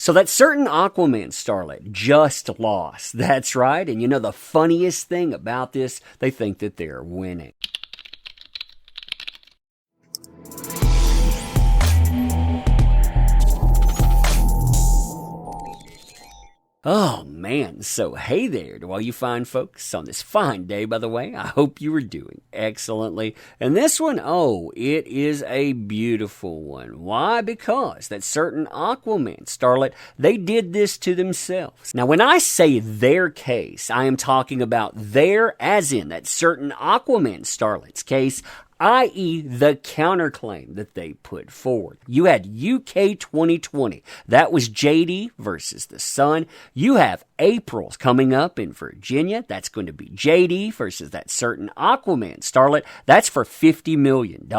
So that certain Aquaman starlet just lost. That's right. And you know the funniest thing about this? They think that they're winning. Oh man, so hey there to all you fine folks on this fine day, by the way. I hope you are doing excellently. And this one, oh, it is a beautiful one. Why? Because that certain Aquaman starlet, they did this to themselves. Now, when I say their case, I am talking about their, as in that certain Aquaman starlet's case, i.e. the counterclaim that they put forward. You had UK 2020. That was JD versus the Sun. You have April's coming up in Virginia. That's going to be JD versus that certain Aquaman starlet. That's for $50 million.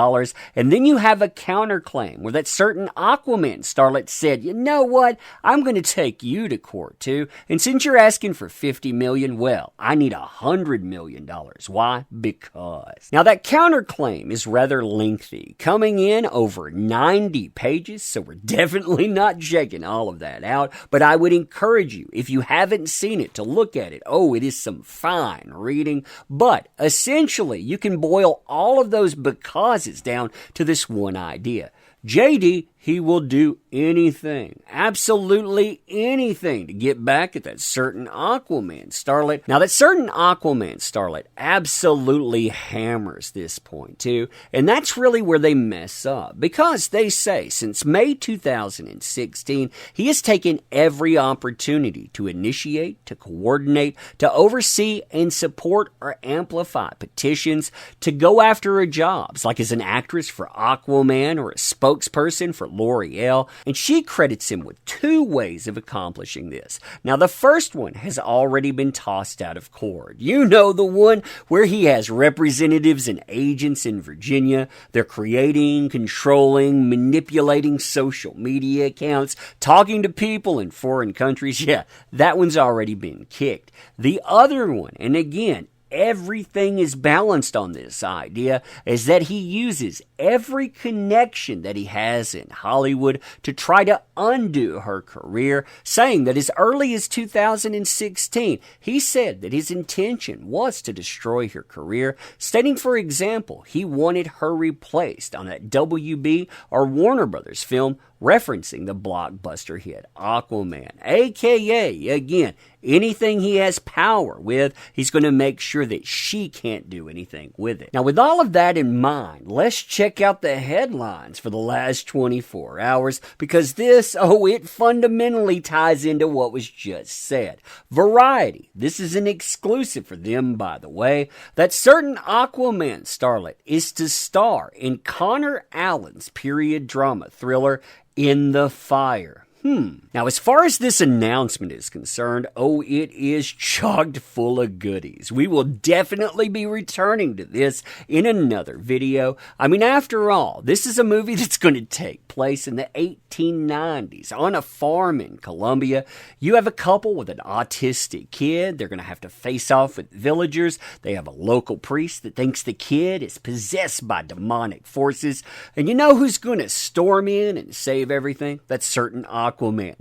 And then you have a counterclaim where that certain Aquaman starlet said, you know what? I'm going to take you to court too. And since you're asking for $50 million, well, I need $100 million. Why? Because. Now that counterclaim is rather lengthy, coming in over 90 pages, so we're definitely not checking all of that out, but I would encourage you, if you haven't seen it, to look at it. Oh, it is some fine reading, but essentially, you can boil all of those becauses down to this one idea. JD, he will do anything, absolutely anything to get back at that certain Aquaman starlet. Now, that certain Aquaman starlet absolutely hammers this point too, and that's really where they mess up, because they say since May 2016, he has taken every opportunity to initiate, to coordinate, to oversee and support or amplify petitions to go after jobs, like as an actress for Aquaman or a spokesperson for L'Oreal, and she credits him with two ways of accomplishing this. Now, the first one has already been tossed out of court. You know, the one where he has representatives and agents in Virginia. They're creating, controlling, manipulating social media accounts, talking to people in foreign countries. Yeah, that one's already been kicked. The other one, and again, everything is balanced on this idea, is that he uses every connection that he has in Hollywood to try to undo her career, saying that as early as 2016, he said that his intention was to destroy her career, stating, for example, he wanted her replaced on that WB or Warner Brothers film referencing the blockbuster hit Aquaman, aka, again, anything he has power with, he's going to make sure that she can't do anything with it. Now, with all of that in mind, let's check out the headlines for the last 24 hours, because this, it fundamentally ties into what was just said. Variety, this is an exclusive for them, by the way, that certain Aquaman starlet is to star in Connor Allen's period drama thriller In the Fire. Now, as far as this announcement is concerned, it is chocked full of goodies. We will definitely be returning to this in another video. I mean, after all, this is a movie that's going to take place in the 1890s on a farm in Colombia. You have a couple with an autistic kid. They're going to have to face off with villagers. They have a local priest that thinks the kid is possessed by demonic forces. And you know who's going to storm in and save everything? That's certain Aquaman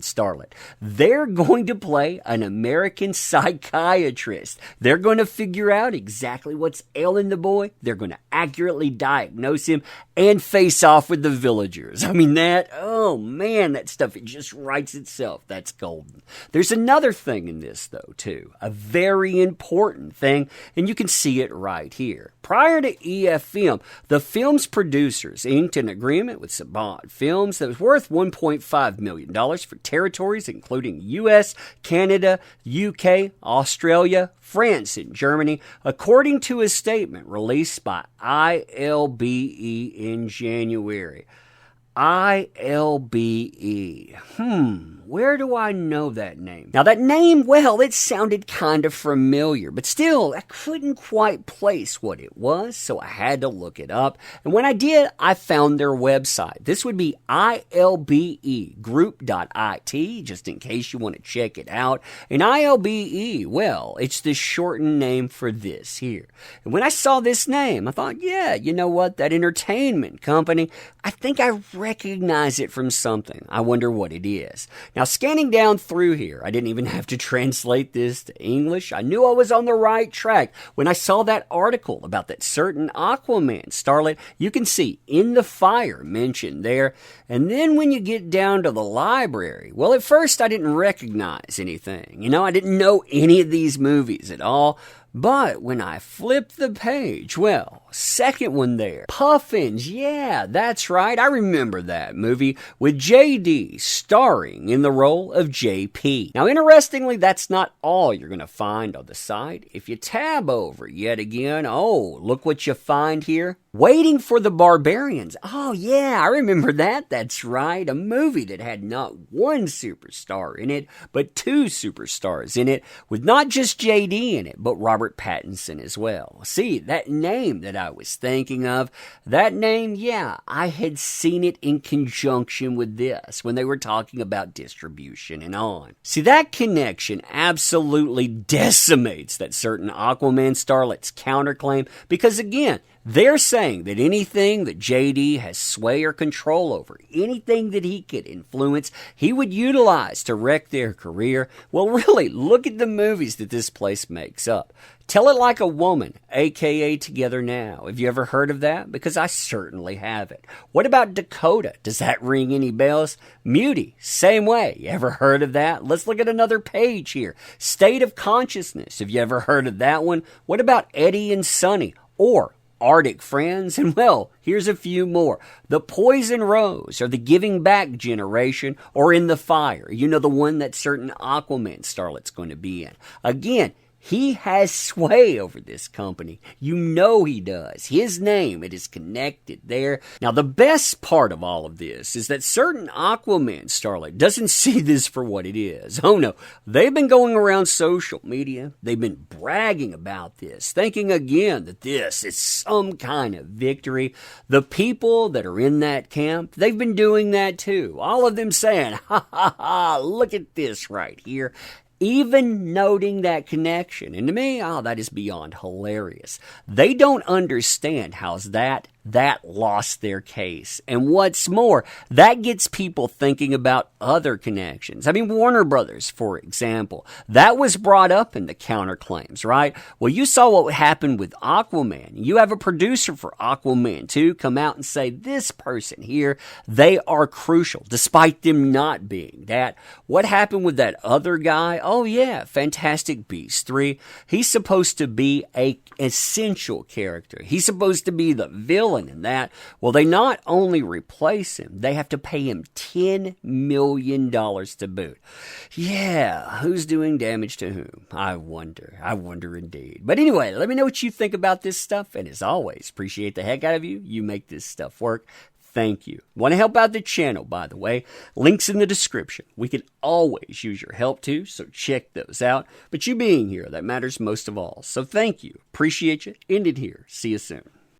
starlet. They're going to play an American psychiatrist. They're going to figure out exactly what's ailing the boy. They're going to accurately diagnose him and face off with the villagers. I mean, that stuff, it just writes itself. That's golden. There's another thing in this, though, too. A very important thing, and you can see it right here. Prior to EFM, the film's producers inked an agreement with Saban Films that was worth $1.5 million for territories including US, Canada, UK, Australia, France, and Germany, according to a statement released by ILBE in January. ILBE. Where do I know that name? Now, that name, well, it sounded kind of familiar, but still, I couldn't quite place what it was, so I had to look it up. And when I did, I found their website. This would be ilbegroup.it, just in case you want to check it out. And ILBE, well, it's the shortened name for this here. And when I saw this name, I thought, yeah, you know what? That entertainment company, I think I recognize it from something. I wonder what it is. Now, Now, scanning down through here, I didn't even have to translate this to English. I knew I was on the right track when I saw that article about that certain Aquaman starlet. You can see In the Fire mentioned there. And then when you get down to the library, well, at first I didn't recognize anything. I didn't know any of these movies at all. But when I flipped the page, well, second one there, Puffins, yeah, that's right, I remember that movie with J.D. starring in the role of J.P. Now, interestingly, that's not all you're going to find on the site. If you tab over yet again, oh, look what you find here. Waiting for the Barbarians. Oh, yeah, I remember that. That's right. A movie that had not one superstar in it, but two superstars in it, with not just J.D. in it, but Robert Pattinson as well. See, that name that I was thinking of, that name, yeah, I had seen it in conjunction with this when they were talking about distribution and on. See, that connection absolutely decimates that certain Aquaman starlet's counterclaim because, again, they're saying that anything that JD has sway or control over, anything that he could influence, he would utilize to wreck their career. Well, really, look at the movies that this place makes up. Tell It Like a Woman, aka Together Now. Have you ever heard of that? Because I certainly haven't. What about Dakota? Does that ring any bells? Muty, same way. You ever heard of that? Let's look at another page here. State of Consciousness. Have you ever heard of that one? What about Eddie and Sonny? Or Arctic Friends? And well, here's a few more. The Poison Rose, or the Giving Back Generation, or In the Fire. The one that certain Aquaman starlet's going to be in. Again, he has sway over this company. He does. His name, it is connected there. Now, the best part of all of this is that certain Aquaman starlet doesn't see this for what it is. Oh no, they've been going around social media. They've been bragging about this, thinking again that this is some kind of victory. The people that are in that camp, they've been doing that too. All of them saying, ha ha ha, look at this right here. Even noting that connection. And to me, that is beyond hilarious. They don't understand how that lost their case. And what's more, that gets people thinking about other connections. Warner Brothers, for example, that was brought up in the counterclaims, right? Well, you saw what happened with Aquaman. You have a producer for Aquaman 2 come out and say, this person here, they are crucial, despite them not being that. What happened with that other guy? Oh yeah, Fantastic Beasts 3. He's supposed to be an essential character. He's supposed to be the villain in that. Well, they not only replace him, they have to pay him $10 million to boot. Yeah, who's doing damage to whom? I wonder indeed. But anyway, let me know what you think about this stuff. And as always, appreciate the heck out of you. You make this stuff work. Thank you. Want to help out the channel, by the way? Links in the description. We can always use your help too, so check those out. But you being here, that matters most of all. So thank you. Appreciate you. Ended here. See you soon.